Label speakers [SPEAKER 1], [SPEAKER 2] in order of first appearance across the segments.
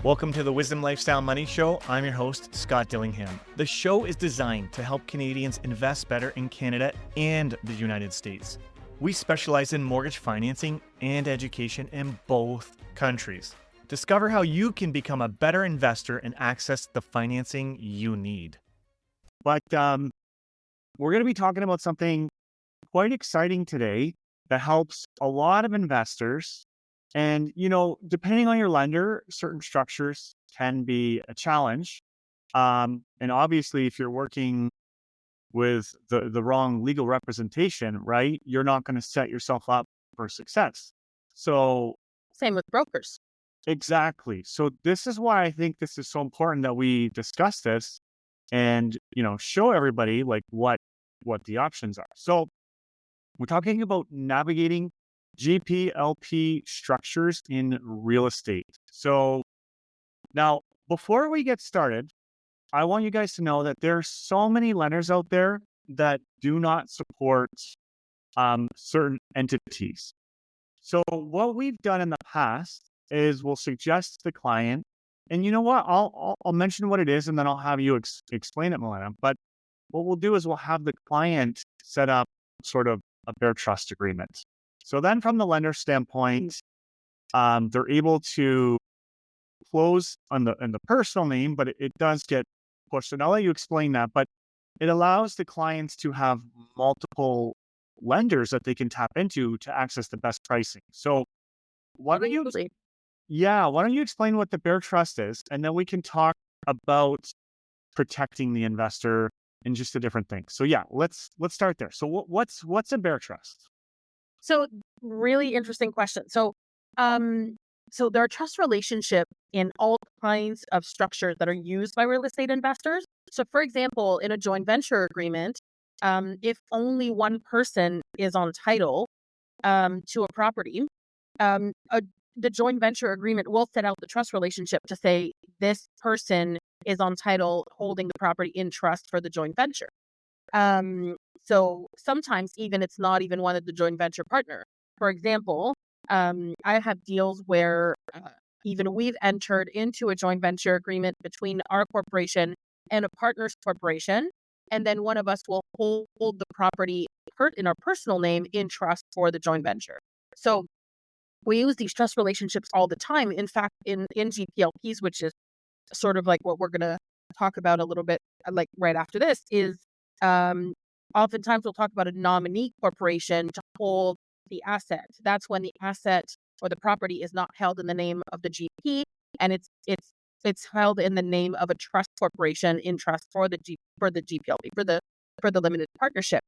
[SPEAKER 1] Welcome to the Wisdom Lifestyle Money Show. I'm your host, Scott Dillingham. The show is designed to help Canadians invest better in Canada and the United States. We specialize in mortgage financing and education in both countries. Discover how you can become a better investor and access the financing you need. But we're going to be talking about something quite exciting today that helps a lot of investors. And, depending on your lender, certain structures can be a challenge. And obviously, if you're working with the wrong legal representation, right, you're not going to set yourself up for success. So
[SPEAKER 2] Same with brokers.
[SPEAKER 1] exactly. So this is why I think this is so important that we discuss this and, show everybody like what the options are. So we're talking about navigating GP/LP structures in real estate. So now, before we get started, I want you guys to know that there are so many lenders out there that do not support certain entities. So what we've done in the past is we'll suggest to the client, and you know what? I'll mention what it is, and then I'll have you explain it, Milena. But what we'll do is we'll have the client set up sort of a bare trust agreement. So then from the lender standpoint, they're able to close in the personal name, but it does get pushed. And I'll let you explain that, but it allows the clients to have multiple lenders that they can tap into to access the best pricing. So why don't you explain what the bare trust is, and then we can talk about protecting the investor and just the different things. So yeah, let's start there. So what's a bare trust?
[SPEAKER 2] So really interesting question. So there are trust relationships in all kinds of structures that are used by real estate investors. So for example, in a joint venture agreement, if only one person is on title to a property, the joint venture agreement will set out the trust relationship to say this person is on title holding the property in trust for the joint venture. So sometimes even it's not even one of the joint venture partner. For example, I have deals where even we've entered into a joint venture agreement between our corporation and a partner's corporation, and then one of us will hold the property in our personal name in trust for the joint venture. So we use these trust relationships all the time. In fact, in GPLPs, which is sort of like what we're going to talk about a little bit like right after this, is oftentimes we'll talk about a nominee corporation to hold the asset. That's when the asset or the property is not held in the name of the GP, and it's held in the name of a trust corporation in trust for the GPLP for the limited partnership.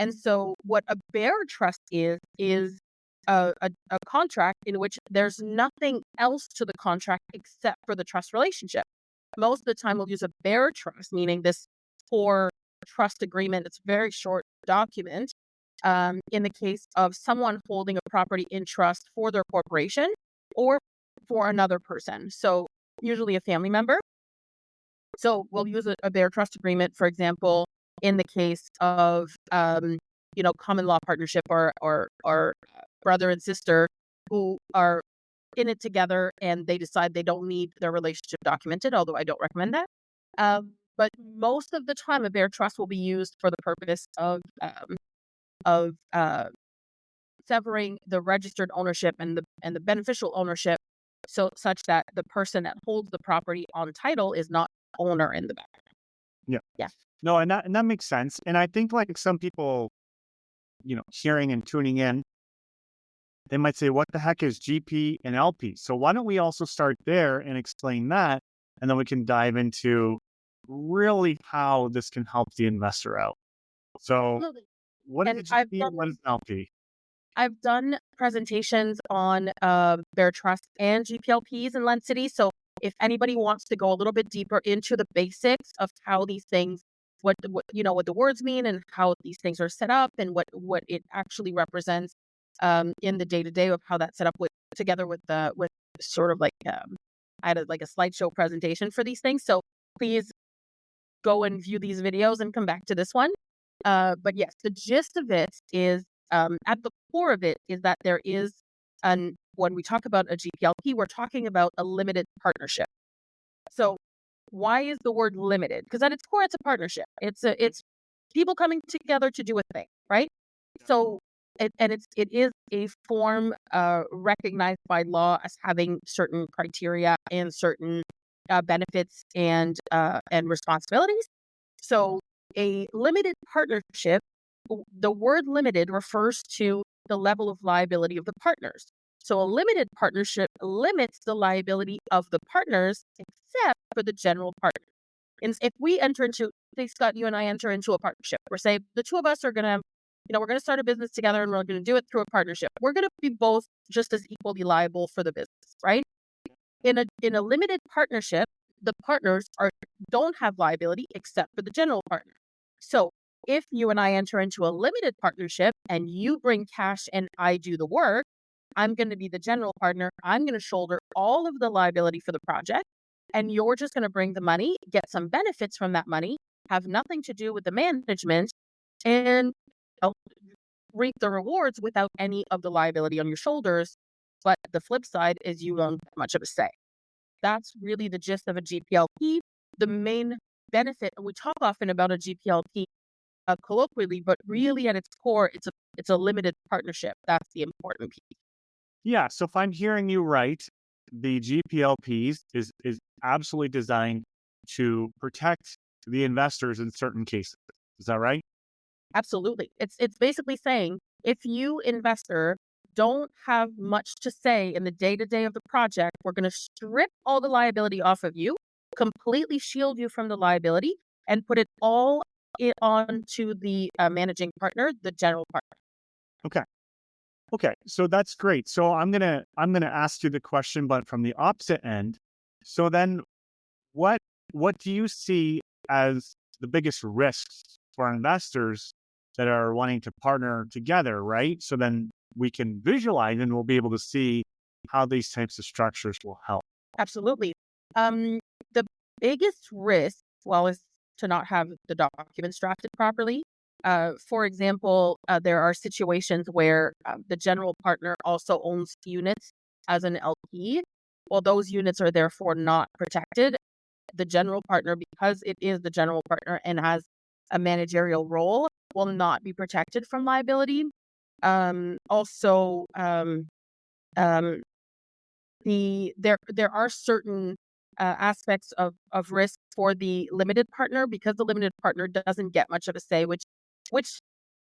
[SPEAKER 2] And so what a bare trust is a contract in which there's nothing else to the contract except for the trust relationship. Most of the time we'll use a bare trust, meaning this core trust agreement. It's a very short document in the case of someone holding a property in trust for their corporation or for another person. So usually a family member. So we'll use a bare trust agreement, for example, in the case of common law partnership or brother and sister who are in it together and they decide they don't need their relationship documented, although I don't recommend that. But most of the time, a bare trust will be used for the purpose of severing the registered ownership and the beneficial ownership, so such that the person that holds the property on title is not owner in the background.
[SPEAKER 1] Yeah. No, and that makes sense. And I think like some people, hearing and tuning in, they might say, what the heck is GP and LP? So why don't we also start there and explain that, and then we can dive into really how this can help the investor out. So
[SPEAKER 2] Absolutely.
[SPEAKER 1] what is GP and what is LP?
[SPEAKER 2] I've done presentations on bare trust and GPLPs in LendCity. So if anybody wants to go a little bit deeper into the basics of how these things, what the words mean and how these things are set up and what it actually represents in the day-to-day of how that's set up together with sort of like I had a slideshow presentation for these things. So please go and view these videos and come back to this one. But yes, the gist of it is at the core of it is that there is when we talk about a GPLP, we're talking about a limited partnership. So why is the word limited? Because at its core, it's a partnership. It's people coming together to do a thing, right? So it is a form recognized by law as having certain criteria and certain benefits and responsibilities. So a limited partnership, the word limited refers to the level of liability of the partners. So a limited partnership limits the liability of the partners except for the general partner. And if we enter into, say, Scott, you and I enter into a partnership, we're saying the two of us are going to, we're going to start a business together and we're going to do it through a partnership. We're going to be both just as equally liable for the business, right? In a limited partnership, the partners don't have liability except for the general partner. So if you and I enter into a limited partnership and you bring cash and I do the work, I'm going to be the general partner. I'm going to shoulder all of the liability for the project. And you're just going to bring the money, get some benefits from that money, have nothing to do with the management, and uh, reap the rewards without any of the liability on your shoulders. But the flip side is you don't have much of a say. That's really the gist of a GPLP. The main benefit, and we talk often about a GPLP colloquially, but really at its core, it's a limited partnership. That's the important piece.
[SPEAKER 1] Yeah. So if I'm hearing you right, the GPLPs is absolutely designed to protect the investors in certain cases. Is that right?
[SPEAKER 2] Absolutely. It's basically saying if you investor don't have much to say in the day-to-day of the project, we're going to strip all the liability off of you, completely shield you from the liability, and put it all onto the managing partner, the general partner.
[SPEAKER 1] Okay. Okay. So that's great. So I'm gonna ask you the question, but from the opposite end. So then what what do you see as the biggest risks for investors that are wanting to partner together, right? So then we can visualize and we'll be able to see how these types of structures will help.
[SPEAKER 2] Absolutely. The biggest risk, well, is to not have the documents drafted properly. For example, there are situations where the general partner also owns units as an LP. Well, those units are therefore not protected. The general partner, because it is the general partner and has a managerial role, will not be protected from liability. Also, um, there are certain aspects of risk for the limited partner because the limited partner doesn't get much of a say, which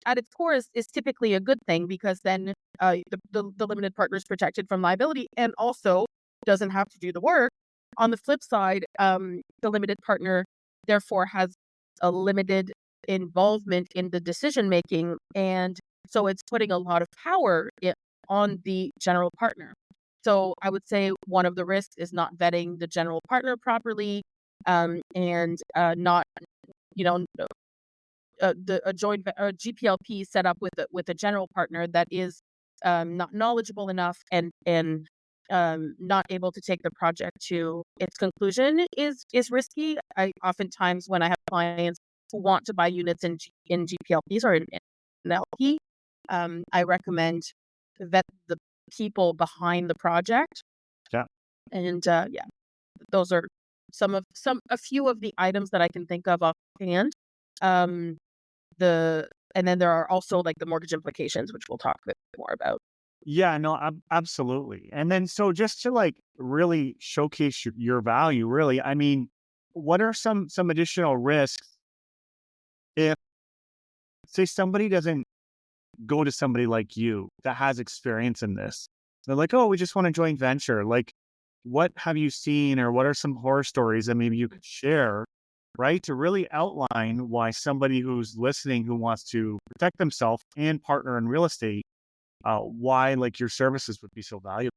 [SPEAKER 2] at its core is typically a good thing because then the limited partner is protected from liability and also doesn't have to do the work. On the flip side, the limited partner therefore has a limited involvement in the decision making, and so it's putting a lot of power on the general partner. So I would say one of the risks is not vetting the general partner properly, and not, you know, a joint GPLP set up with a general partner that is not knowledgeable enough and not able to take the project to its conclusion is risky. I oftentimes when I have clients who want to buy units in GPLPs or in LP, I recommend to vet the people behind the project.
[SPEAKER 1] Yeah.
[SPEAKER 2] And yeah, those are a few of the items that I can think of offhand. Um, and then there are also like the mortgage implications, which we'll talk a bit more about.
[SPEAKER 1] Yeah, no, absolutely. And then so just to like really showcase your value, really, I mean, what are some additional risks if say somebody doesn't go to somebody like you that has experience in this? They're like, oh, we just want a joint venture. Like, what have you seen or what are some horror stories that maybe you could share, right? To really outline why somebody who's listening who wants to protect themselves and partner in real estate, why like your services would be so valuable.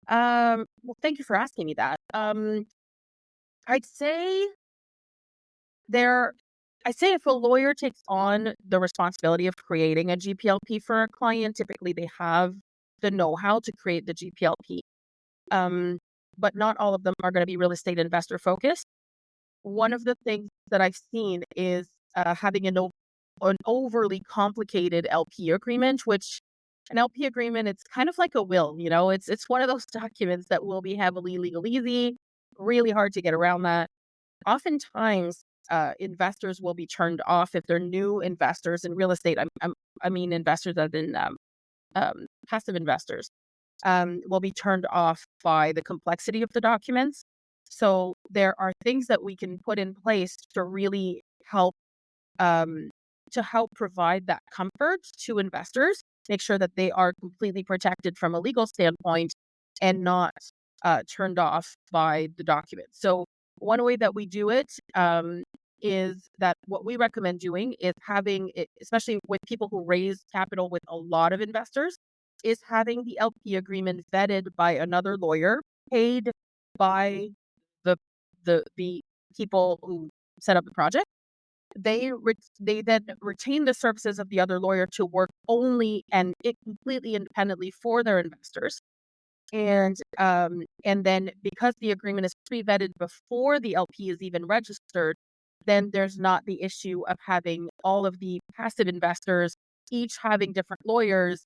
[SPEAKER 2] Well, thank you for asking me that. I'd say there, I say if a lawyer takes on the responsibility of creating a GPLP for a client, typically they have the know-how to create the GPLP. But not all of them are going to be real estate investor focused. One of the things that I've seen is having an overly complicated LP agreement, which an LP agreement, it's kind of like a will, it's one of those documents that will be heavily legalese, really hard to get around that. Oftentimes, investors will be turned off if they're new investors in real estate. I mean investors as in passive investors will be turned off by the complexity of the documents. So there are things that we can put in place to really help um, provide that comfort to investors, make sure that they are completely protected from a legal standpoint and not turned off by the documents. So one way that we do it is that what we recommend doing is having it, especially with people who raise capital with a lot of investors, is having the LP agreement vetted by another lawyer, paid by the the people who set up the project. They then retain the services of the other lawyer to work only and it completely independently for their investors. And then because the agreement is pre-vetted before the LP is even registered, then there's not the issue of having all of the passive investors each having different lawyers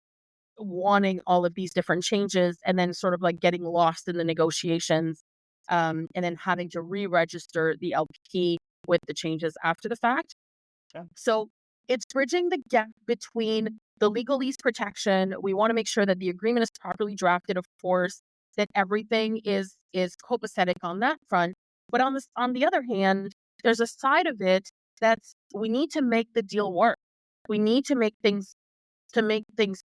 [SPEAKER 2] wanting all of these different changes and then sort of like getting lost in the negotiations, and then having to re-register the LP with the changes after the fact.
[SPEAKER 1] Yeah.
[SPEAKER 2] So it's bridging the gap between the legalese protection. We want to make sure that the agreement is properly drafted, of course, that everything is copacetic on that front. But on the other hand, there's a side of it that's we need to make the deal work. We need to make things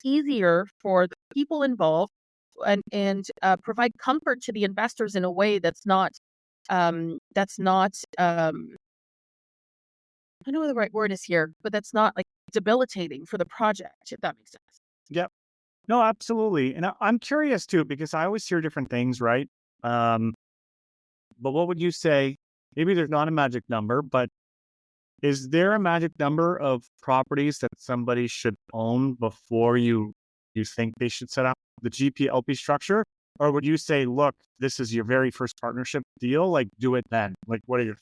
[SPEAKER 2] easier for the people involved and provide comfort to the investors in a way that's not I know what the right word is here, but that's not like debilitating for the project, if that makes sense.
[SPEAKER 1] Yep. No, absolutely. And I'm curious too, because I always hear different things, right? Um, but what would you say? Maybe there's not a magic number, but is there a magic number of properties that somebody should own before you think they should set up the GP-LP structure? Or would you say, look, this is your very first partnership deal, like do it then? Like what are your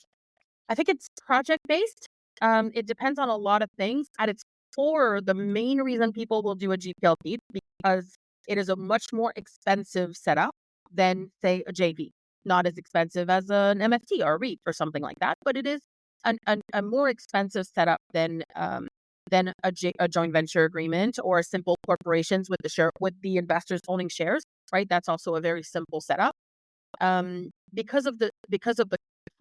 [SPEAKER 2] I think it's project based. It depends on a lot of things. At its core, the main reason people will do a GPLP because it is a much more expensive setup than, say, a JV. Not as expensive as an MFT or a REIT or something like that, but it is a more expensive setup than a joint venture agreement or a simple corporations with the investors owning shares. Right, that's also a very simple setup. Because of the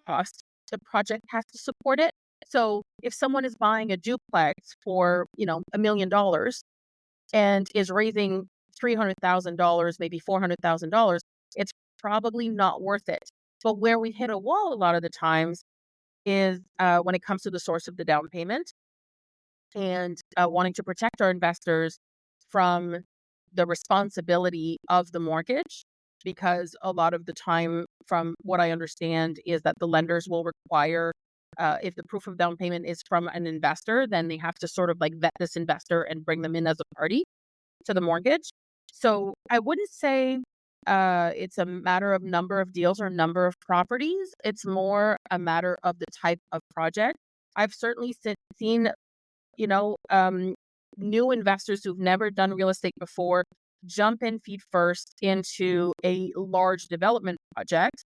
[SPEAKER 2] cost, the project has to support it. So if someone is buying a duplex for, $1 million and is raising $300,000, maybe $400,000, it's probably not worth it. But where we hit a wall a lot of the times is when it comes to the source of the down payment and wanting to protect our investors from the responsibility of the mortgage. Because a lot of the time, from what I understand, is that the lenders will require, if the proof of down payment is from an investor, then they have to sort of like vet this investor and bring them in as a party to the mortgage. So I wouldn't say it's a matter of number of deals or number of properties. It's more a matter of the type of project. I've certainly seen, you know, um, new investors who've never done real estate before jump in feet first into a large development project.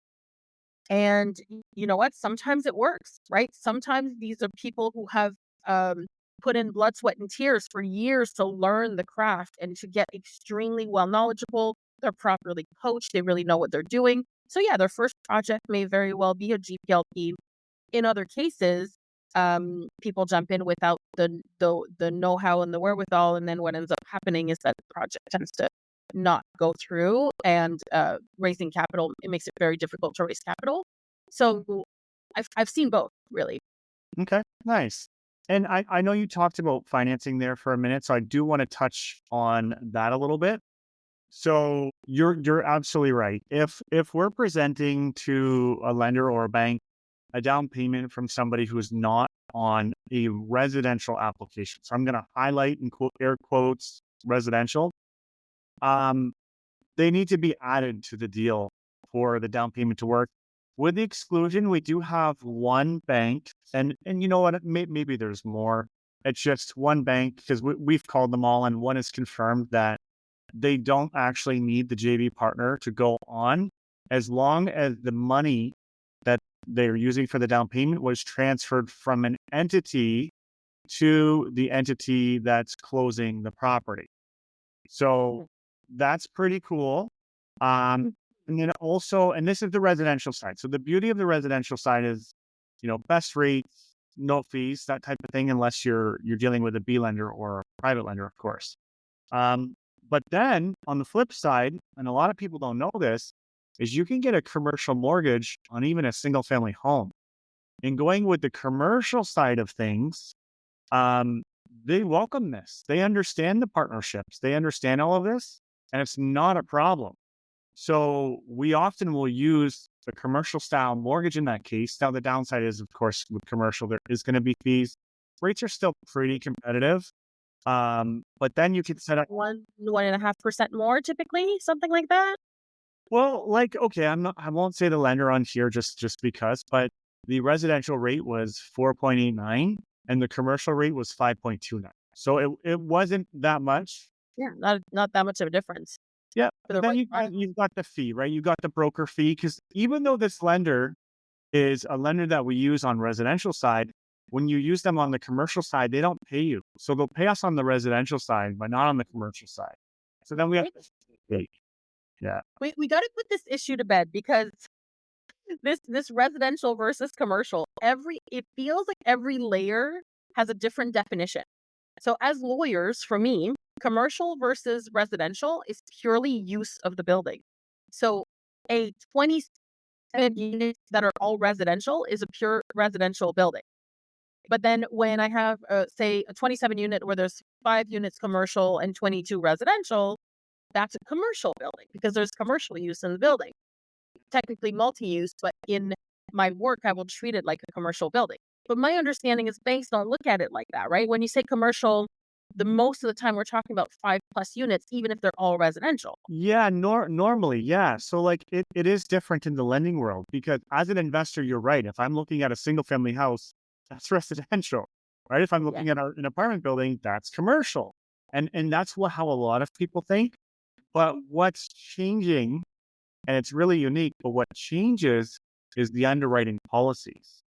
[SPEAKER 2] And you know what? Sometimes it works, right? Sometimes these are people who have um, put in blood, sweat, and tears for years to learn the craft and to get extremely well knowledgeable. They're properly coached. They really know what they're doing. So yeah, their first project may very well be a GPLP. In other cases, people jump in without the know-how and the wherewithal, and then what ends up happening is that the project tends to not go through, and raising capital, it makes it very difficult to raise capital. So I've seen both, really.
[SPEAKER 1] Okay, nice. And I know you talked about financing there for a minute, so I do want to touch on that a little bit. So you're absolutely right. If we're presenting to a lender or a bank a down payment from somebody who is not on a residential application, so I'm going to highlight and quote air quotes residential, um, they need to be added to the deal for the down payment to work. With the exclusion, we do have one bank, and you know what? Maybe there's more. It's just one bank because we've called them all, and one has confirmed that they don't actually need the JV partner to go on. as long as the money that they're using for the down payment was transferred from an entity to the entity that's closing the property. So that's pretty cool. Um, and then also, and this is the residential side. So the beauty of the residential side is, best rates, no fees, that type of thing, unless you're dealing with a B lender or a private lender, of course. Um, but then on the flip side, and a lot of people don't know this, is you can get a commercial mortgage on even a single family home. And going with the commercial side of things, um, they welcome this. They understand the partnerships. They understand all of this, and it's not a problem. So we often will use the commercial style mortgage in that case. Now, the downside is, of course, with commercial, there is going to be fees. Rates are still pretty competitive. But then you can set up
[SPEAKER 2] 1.5% more typically, something like that.
[SPEAKER 1] well, like, okay, I won't say the lender on here just because, but the residential rate was 4.89 and the commercial rate was 5.29. So it wasn't that much.
[SPEAKER 2] Yeah, not that much of a difference
[SPEAKER 1] Yeah.
[SPEAKER 2] for
[SPEAKER 1] But
[SPEAKER 2] the
[SPEAKER 1] then
[SPEAKER 2] right product.
[SPEAKER 1] you've got the fee, right? You got the broker fee because even though this lender is a lender that we use on residential side, when you use them on the commercial side, they don't pay you. So they'll pay us on the residential side, but not on the commercial side. So then we have
[SPEAKER 2] Right?
[SPEAKER 1] to pay. Yeah.
[SPEAKER 2] We got to put this issue to bed because this residential versus commercial, it feels like every layer has a different definition. So as lawyers, for me, commercial versus residential is purely use of the building. So a 27 units that are all residential is a pure residential building. But then when I have, say, a 27 unit where there's 5 units commercial and 22 residential, that's a commercial building because there's commercial use in the building. Technically multi-use, but in my work, I will treat it like a commercial building. But my understanding is banks don't look at it like that, right? When you say commercial, the most of the time we're talking about 5+ units, even if they're all residential.
[SPEAKER 1] Yeah, normally, yeah. So like it is different in the lending world because as an investor, you're right. If I'm looking at a single family house, that's residential, right? If I'm
[SPEAKER 2] Yeah.
[SPEAKER 1] looking at an apartment building, that's commercial. And that's how a lot of people think. But what's changing, and it's really unique, but what changes is the underwriting policies.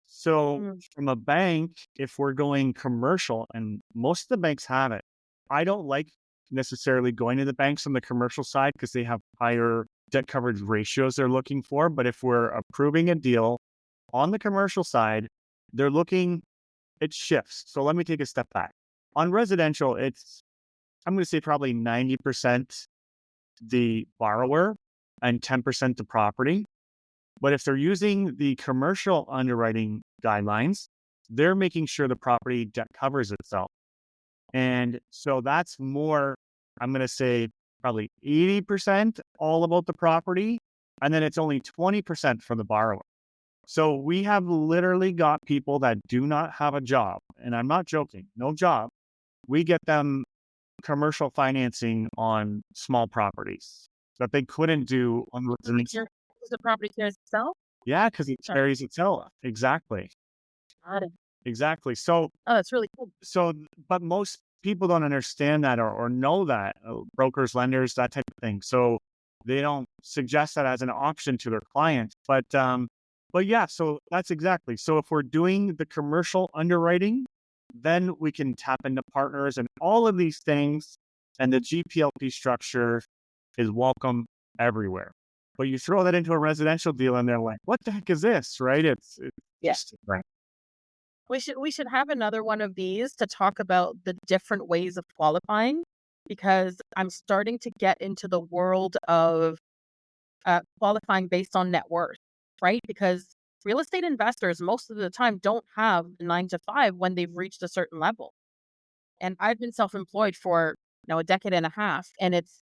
[SPEAKER 1] So
[SPEAKER 2] Mm.
[SPEAKER 1] from a bank, if we're going commercial, and most of the banks have it, I don't like necessarily going to the banks on the commercial side because they have higher debt coverage ratios they're looking for. But if we're approving a deal on the commercial side, they're looking, it shifts. So let me take a step back. On residential, I'm going to say probably 90% the borrower and 10% the property. But if they're using the commercial underwriting guidelines, they're making sure the property debt covers itself. And so that's more, I'm going to say probably 80% all about the property. And then it's only 20% for the borrower. So we have literally got people that do not have a job. And I'm not joking, no job. We get them commercial financing on small properties that they couldn't do on residential.
[SPEAKER 2] Does the property carries itself?
[SPEAKER 1] Yeah, because it
[SPEAKER 2] Sorry.
[SPEAKER 1] carries itself. Exactly.
[SPEAKER 2] Got it.
[SPEAKER 1] Exactly. So,
[SPEAKER 2] Oh, that's really cool.
[SPEAKER 1] but most people don't understand that or know that brokers, lenders, that type of thing. So they don't suggest that as an option to their clients. But yeah, so that's exactly. So if we're doing the commercial underwriting, then we can tap into partners and all of these things. And the GPLP structure is welcome everywhere. But you throw that into a residential deal and they're like, what the heck is this? Right? It's
[SPEAKER 2] Yeah.
[SPEAKER 1] just different.
[SPEAKER 2] We should have another one of these to talk about the different ways of qualifying because I'm starting to get into the world of qualifying based on net worth, right? Because real estate investors most of the time don't have a 9 to 5 when they've reached a certain level. And I've been self-employed for a decade and a half, and it's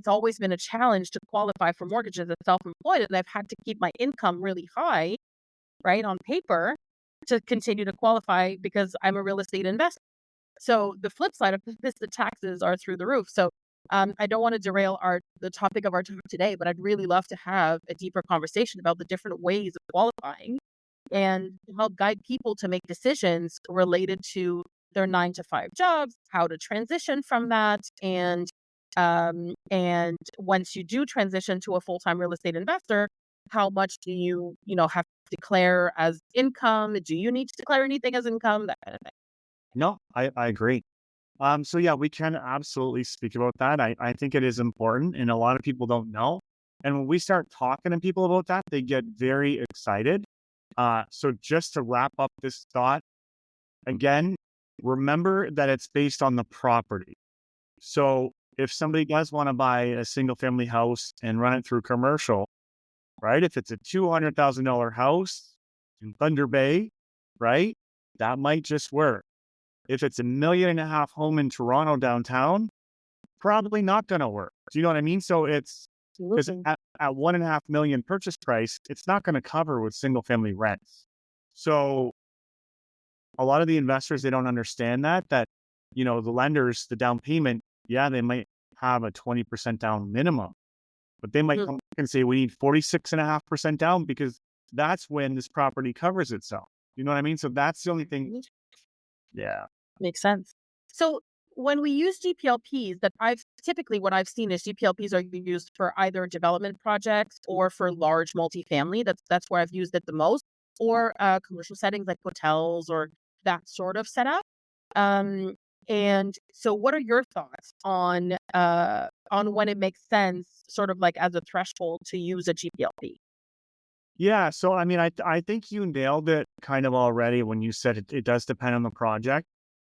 [SPEAKER 2] always been a challenge to qualify for mortgages as self-employed, and I've had to keep my income really high, right, on paper to continue to qualify because I'm a real estate investor. So the flip side of this, the taxes are through the roof. So I don't want to derail the topic of our talk today, but I'd really love to have a deeper conversation about the different ways of qualifying and help guide people to make decisions related to their 9 to 5 jobs, how to transition from that, and And once you do transition to a full-time real estate investor, how much do have to declare as income? Do you need to declare anything as income? That kind of thing.
[SPEAKER 1] No, I agree. So yeah, we can absolutely speak about that. I think it is important and a lot of people don't know. And when we start talking to people about that, they get very excited. So just to wrap up this thought, again, remember that it's based on the property. So if somebody does want to buy a single family house and run it through commercial, right? If it's a $200,000 house in Thunder Bay, right? That might just work. If it's $1.5 million home in Toronto downtown, probably not going to work. Do you know what I mean? So it's because
[SPEAKER 2] Absolutely.
[SPEAKER 1] at 1.5 million purchase price, it's not going to cover with single family rents. So a lot of the investors, they don't understand that, the lenders, the down payment, yeah, they might have a 20% down minimum, but they might
[SPEAKER 2] Mhm.
[SPEAKER 1] come back and say, we need 46.5% down because that's when this property covers itself. You know what I mean? So that's the only thing.
[SPEAKER 2] Mhm.
[SPEAKER 1] Yeah.
[SPEAKER 2] Makes sense. So when we use GPLPs, what I've seen is GPLPs are used for either development projects or for large multifamily. That's where I've used it the most, or commercial settings like hotels or that sort of setup. Um, and so, what are your thoughts on when it makes sense, sort of like as a threshold to use a GPLP?
[SPEAKER 1] Yeah. So, I mean, I think you nailed it kind of already when you said it does depend on the project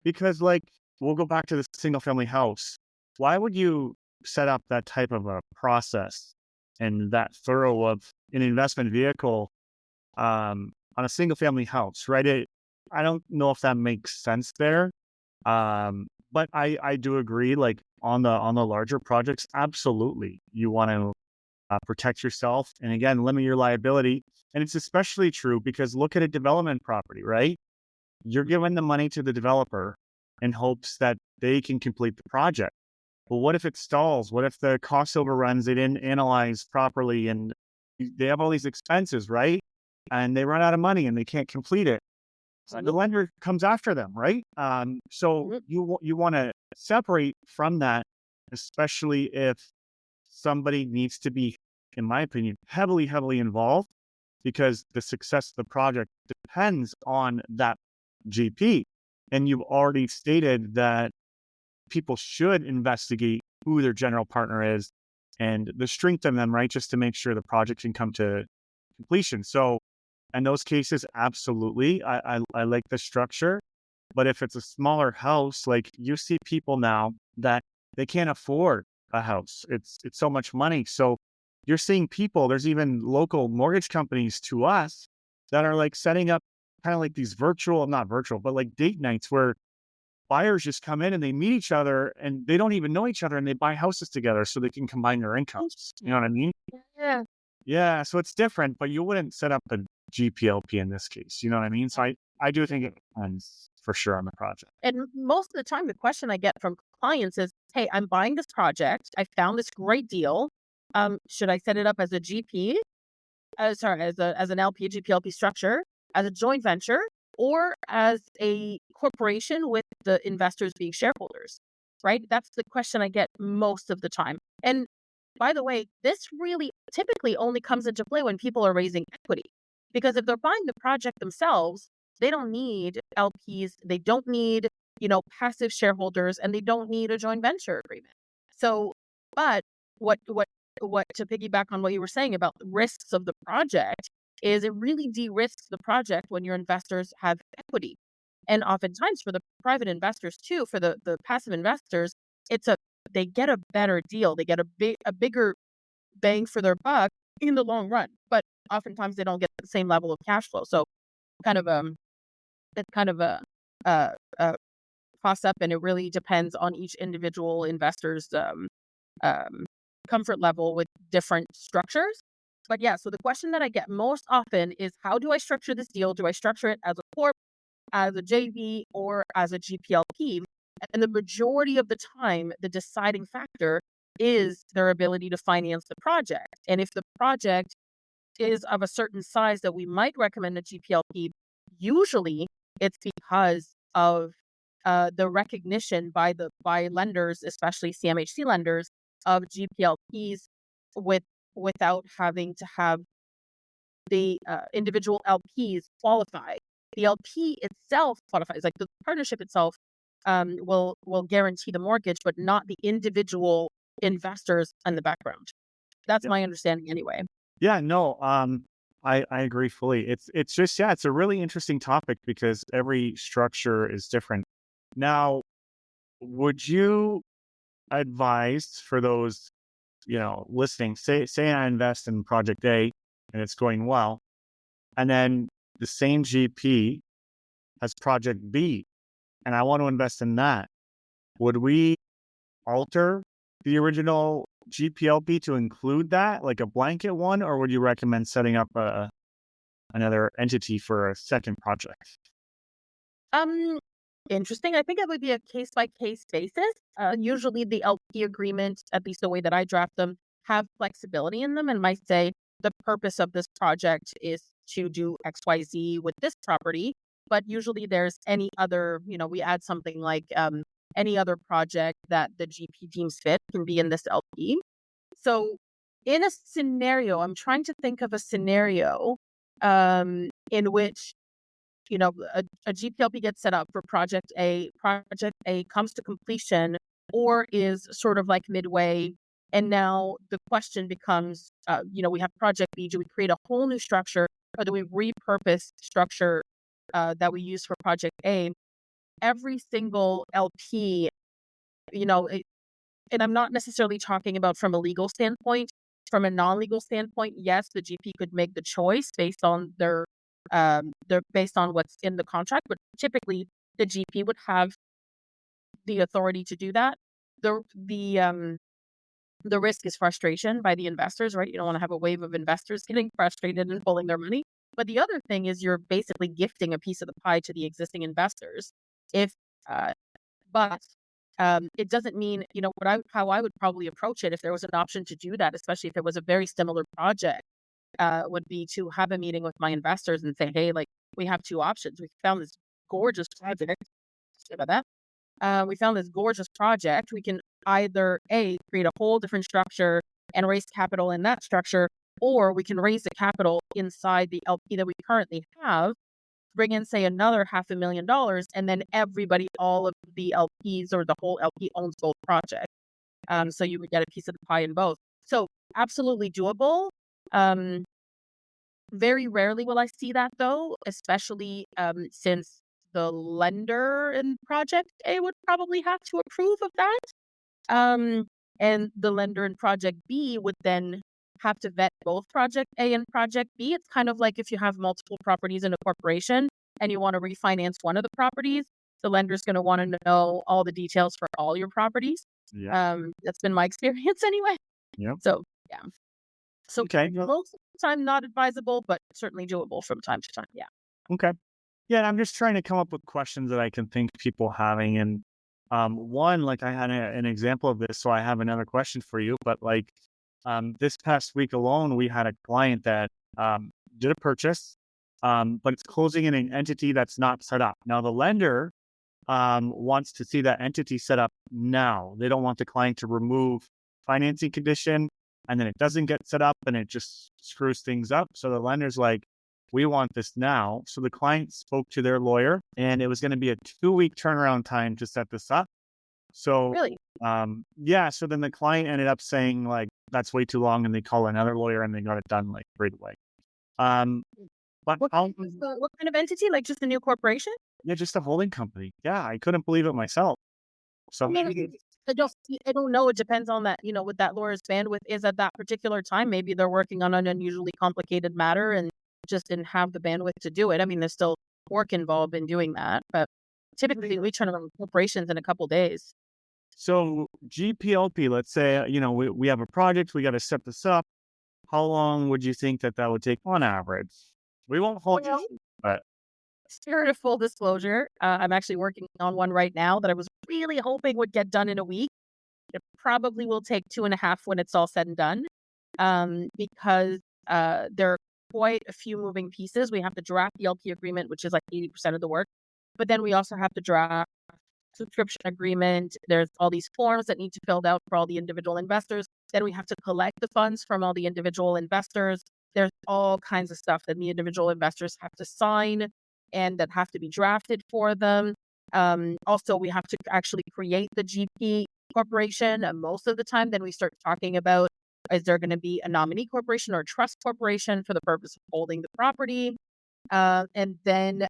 [SPEAKER 1] because, like, we'll go back to the single family house. Why would you set up that type of a process and that thorough of an investment vehicle on a single family house, right? I don't know if that makes sense there. But I do agree, like on the larger projects, absolutely. You want to protect yourself and again, limit your liability. And it's especially true because look at a development property, right? You're giving the money to the developer in hopes that they can complete the project. Well, what if it stalls? What if the cost overruns? They didn't analyze properly and they have all these expenses, right? And they run out of money and they can't complete it. So the
[SPEAKER 2] Mhm.
[SPEAKER 1] lender comes after them, right? So
[SPEAKER 2] Mhm.
[SPEAKER 1] you want to separate from that, especially if somebody needs to be, in my opinion, heavily involved because the success of the project depends on that GP. And you've already stated that people should investigate who their general partner is and the strength of them, right? Just to make sure the project can come to completion. So in those cases, absolutely. I like the structure. But if it's a smaller house, like you see people now that they can't afford a house. It's so much money. So you're seeing people, there's even local mortgage companies to us that are like setting up kind of like these virtual, not virtual, but like date nights where buyers just come in and they meet each other and they don't even know each other and they buy houses together so they can combine their incomes. You know
[SPEAKER 2] Interesting.
[SPEAKER 1] what I mean?
[SPEAKER 2] Yeah.
[SPEAKER 1] Yeah. So it's different, but you wouldn't set up a GPLP in this case. You know what I mean? So I do think it depends for sure on the project.
[SPEAKER 2] And most of the time, the question I get from clients is, "Hey, I'm buying this project. I found this great deal. Should I set it up as a GP? Sorry, as an LP, GPLP structure, as a joint venture, or as a corporation with the investors being shareholders?" Right? That's the question I get most of the time. And by the way, this really typically only comes into play when people are raising equity. Because if they're buying the project themselves, they don't need LPs, they don't need, passive shareholders, and they don't need a joint venture agreement. So, but what to piggyback on what you were saying about the risks of the project is it really de-risks the project when your investors have equity. And oftentimes for the private investors too, for the passive investors, it's a they get a better deal. They get a bigger bang for their buck in the long run. But oftentimes they don't get the same level of cash flow. So kind of it's kind of a, a toss up, and it really depends on each individual investor's um, comfort level with different structures. But yeah, so the question that I get most often is, how do I structure this deal? Do I structure it as a corp, as a JV, or as a GPLP? And the majority of the time, the deciding factor is their ability to finance the project. And if the project is of a certain size that we might recommend a GPLP, usually it's because of the recognition by lenders, especially CMHC lenders, of GPLPs without having to have the individual LPs qualify. The LP itself qualifies, like the partnership itself will guarantee the mortgage, but not the individual investors in the background. That's
[SPEAKER 1] Yeah.
[SPEAKER 2] my understanding anyway.
[SPEAKER 1] Yeah, no, I agree fully. It's just, yeah, it's a really interesting topic because every structure is different. Now, would you advise for those, listening, say I invest in project A and it's going well, and then the same GP has project B and I want to invest in that. Would we alter the original GPLP to include that, like a blanket one, or would you recommend setting up another entity for a second project?
[SPEAKER 2] Um, Interesting. I think it would be a case by case basis. Usually, the LP agreements, at least the way that I draft them, have flexibility in them and might say the purpose of this project is to do XYZ with this property. But usually, there's any other, we add something like any other project that the GP deems fit can be in this LP. So, in a scenario, I'm trying to think of a scenario in which a GPLP gets set up for project A. Project A comes to completion or is sort of like midway. And now the question becomes, we have project B. Do we create a whole new structure or do we repurpose structure that we use for project A? Every single LP, and I'm not necessarily talking about from a legal standpoint. From a non-legal standpoint, yes, the GP could make the choice based on their based on what's in the contract, but typically the GP would have the authority to do that. The the um the risk is frustration by the investors, right? You don't want to have a wave of investors getting frustrated and pulling their money. But the other thing is you're basically gifting a piece of the pie to the existing investors. If uh, but it doesn't mean, how I would probably approach it if there was an option to do that, especially if it was a very similar project, would be to have a meeting with my investors and say, hey, like we have two options. We found this gorgeous project. Sorry about that. We found this gorgeous project. We can either A, create a whole different structure and raise capital in that structure, or we can raise the capital inside the LP that we currently have, bring in, say, another $500,000, and then everybody, all of the LPs or the whole LP owns both projects. So you would get a piece of the pie in both. So absolutely doable. Um, Very rarely will I see that though, especially since the lender in project A would probably have to approve of that. Um, and the lender in project B would then have to vet both project A and project B. It's kind of like if you have multiple properties in a corporation and you want to refinance one of the properties, the lender's going to want to know all the details for all your properties.
[SPEAKER 1] Yeah.
[SPEAKER 2] That's been my experience anyway.
[SPEAKER 1] Yep.
[SPEAKER 2] So, yeah. So
[SPEAKER 1] Okay.
[SPEAKER 2] most of the time not advisable, but certainly doable from time to time. Yeah.
[SPEAKER 1] Okay. Yeah, and I'm just trying to come up with questions that I can think people having. And one, like I had an example of this, so I have another question for you. But like this past week alone, we had a client that did a purchase, but it's closing in an entity that's not set up. Now the lender wants to see that entity set up now. They don't want the client to remove financing condition and then it doesn't get set up and it just screws things up. So the lender's like, we want this now. So the client spoke to their lawyer and it was going to be a 2-week turnaround time to set this up. So,
[SPEAKER 2] Really?
[SPEAKER 1] yeah. So then the client ended up saying like, that's way too long. And they call another lawyer and they got it done like right away. Um, but
[SPEAKER 2] What kind of entity? Like just a new corporation?
[SPEAKER 1] yeah, just a holding company. Yeah. I couldn't believe it myself.
[SPEAKER 2] I
[SPEAKER 1] So
[SPEAKER 2] mean, I don't know. It depends on that, what that lawyer's bandwidth is at that particular time. Maybe they're working on an unusually complicated matter and just didn't have the bandwidth to do it. I mean, there's still work involved in doing that, but typically we turn around corporations in a couple days.
[SPEAKER 1] So GPLP, let's say, we have a project, we got to set this up. How long would you think that would take on average? We won't hold
[SPEAKER 2] Well,
[SPEAKER 1] you, but
[SPEAKER 2] spirit of full disclosure, I'm actually working on one right now that I was really hoping would get done in a week. It probably will take 2.5 when it's all said and done, because there are quite a few moving pieces. We have to draft the LP agreement, which is like 80% of the work, but then we also have to draft subscription agreement. There's all these forms that need to be filled out for all the individual investors. Then we have to collect the funds from all the individual investors. There's all kinds of stuff that the individual investors have to sign and that have to be drafted for them. Also, we have to actually create the GP corporation. Most of the time, then we start talking about, is there going to be a nominee corporation or a trust corporation for the purpose of holding the property? And then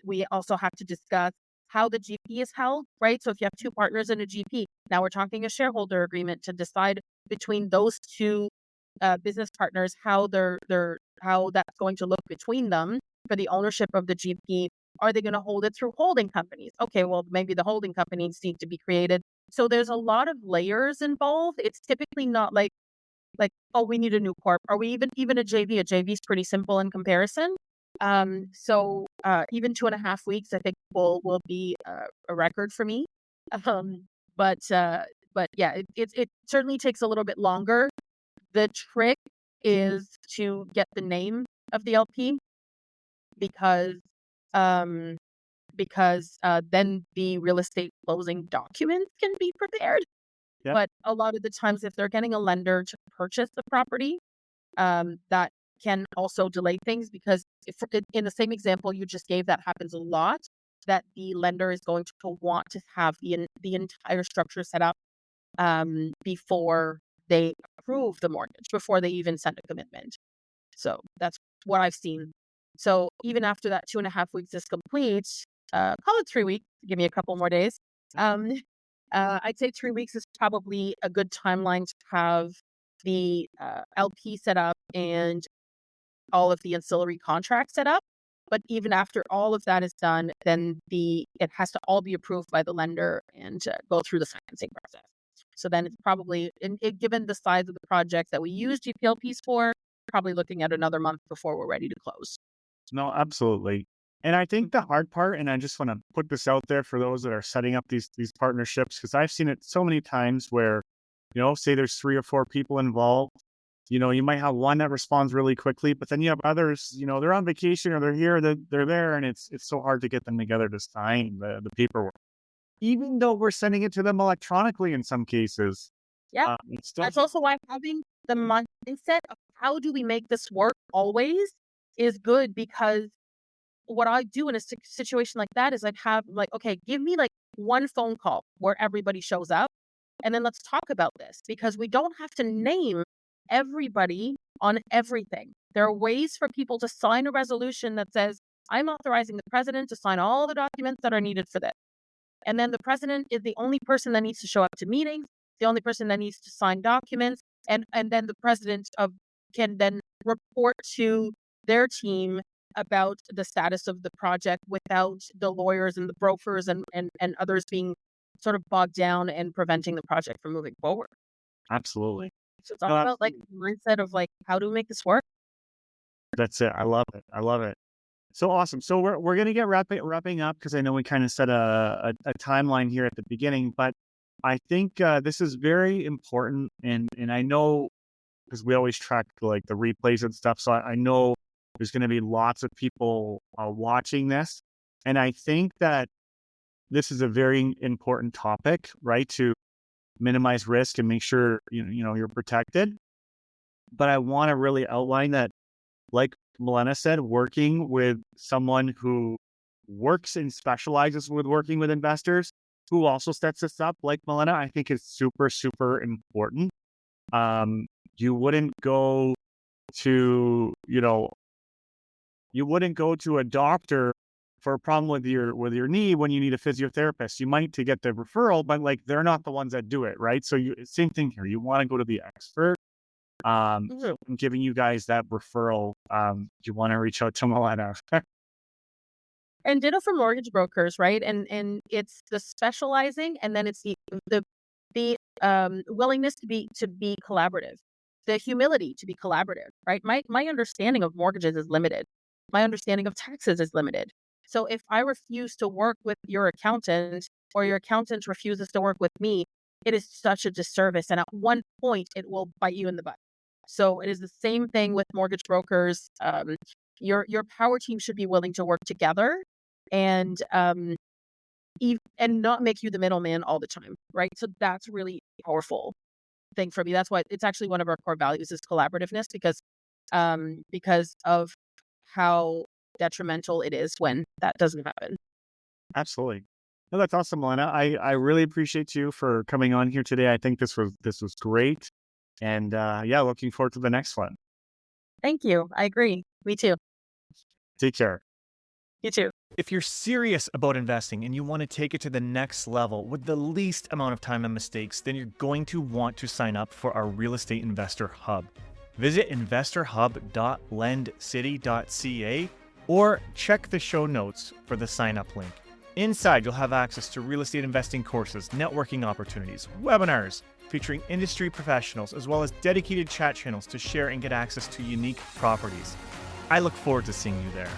[SPEAKER 2] we also have to discuss how the GP is held, right? So if you have two partners in a GP, now we're talking a shareholder agreement to decide between those two business partners how how that's going to look between them for the ownership of the GP. Are they going to hold it through holding companies? Okay, well, maybe the holding companies need to be created. So there's a lot of layers involved. It's typically not like, oh, we need a new corp, or we even a JV. A JV is pretty simple in comparison. So even 2.5 weeks, I think will be a record for me. Um, but yeah, it certainly takes a little bit longer. The trick is to get the name of the LP because um, then the real estate closing documents can be prepared.
[SPEAKER 1] Yep.
[SPEAKER 2] But a lot of the times, if they're getting a lender to purchase the property, that can also delay things, because if in the same example you just gave, that happens a lot, that the lender is going to want to have the entire structure set up before they approve the mortgage, before they even send a commitment. So that's what I've seen. So even after that 2.5 weeks is complete, call it 3 weeks, give me a couple more days. I'd say 3 weeks is probably a good timeline to have the LP set up and all of the ancillary contracts set up. But even after all of that is done, then it has to all be approved by the lender and go through the financing process. So then it's probably, given the size of the project that we use GPLPs for, probably looking at another month before we're ready to close.
[SPEAKER 1] No, absolutely. And I think the hard part, and I just want to put this out there for those that are setting up these partnerships, because I've seen it so many times where, say there's 3 or 4 people involved. You might have one that responds really quickly, but then you have others, they're on vacation or they're here, they're there, and it's so hard to get them together to sign the paperwork. Even though we're sending it to them electronically in some cases,
[SPEAKER 2] Yeah.
[SPEAKER 1] it's still.
[SPEAKER 2] That's also why having the mindset of how do we make this work always is good, because what I do in a situation like that is I'd have okay, give me one phone call where everybody shows up, and then let's talk about this, because we don't have to name everybody on everything. There are ways for people to sign a resolution that says, I'm authorizing the president to sign all the documents that are needed for this. And then the president is the only person that needs to show up to meetings, the only person that needs to sign documents, and then the president can then report to their team about the status of the project without the lawyers and the brokers and others being sort of bogged down and preventing the project from moving forward.
[SPEAKER 1] Absolutely.
[SPEAKER 2] So it's all
[SPEAKER 1] No,
[SPEAKER 2] about mindset of how do we make this work?
[SPEAKER 1] that's it. I love it. I love it. So awesome. So we're gonna get wrapping up, because I know we kind of set a timeline here at the beginning, but I think this is very important, and I know, because we always track the replays and stuff, so I know there's going to be lots of people watching this, and I think that this is a very important topic, right? To minimize risk and make sure you're protected. But I want to really outline that, like Milena said, working with someone who works and specializes with working with investors, who also sets this up, like Milena, I think is super, super important. You wouldn't go to, a doctor for a problem with your knee when you need a physiotherapist. You might to get the referral, but they're not the ones that do it, right? So same thing here. You want to go to the expert. So I'm giving you guys that referral. You want to reach out to Milena.
[SPEAKER 2] And ditto for mortgage brokers, right? And it's the specializing, and then it's the willingness to be collaborative, the humility to be collaborative, right? My understanding of mortgages is limited. My understanding of taxes is limited. So if I refuse to work with your accountant, or your accountant refuses to work with me, it is such a disservice. And at one point, it will bite you in the butt. So it is the same thing with mortgage brokers. Your power team should be willing to work together, and and not make you the middleman all the time, right? So that's really powerful thing for me. That's why it's actually one of our core values is collaborativeness because of how detrimental it is when that doesn't happen.
[SPEAKER 1] Absolutely. No, that's awesome, Melina. I really appreciate you for coming on here today. I think this was great. And yeah, looking forward to the next one.
[SPEAKER 2] Thank you. I agree. Me too.
[SPEAKER 1] Take care.
[SPEAKER 2] You too.
[SPEAKER 3] If you're serious about investing and you want to take it to the next level with the least amount of time and mistakes, then you're going to want to sign up for our Real Estate Investor Hub. Visit investorhub.lendcity.ca or check the show notes for the sign up link. Inside, you'll have access to real estate investing courses, networking opportunities, webinars featuring industry professionals, as well as dedicated chat channels to share and get access to unique properties. I look forward to seeing you there.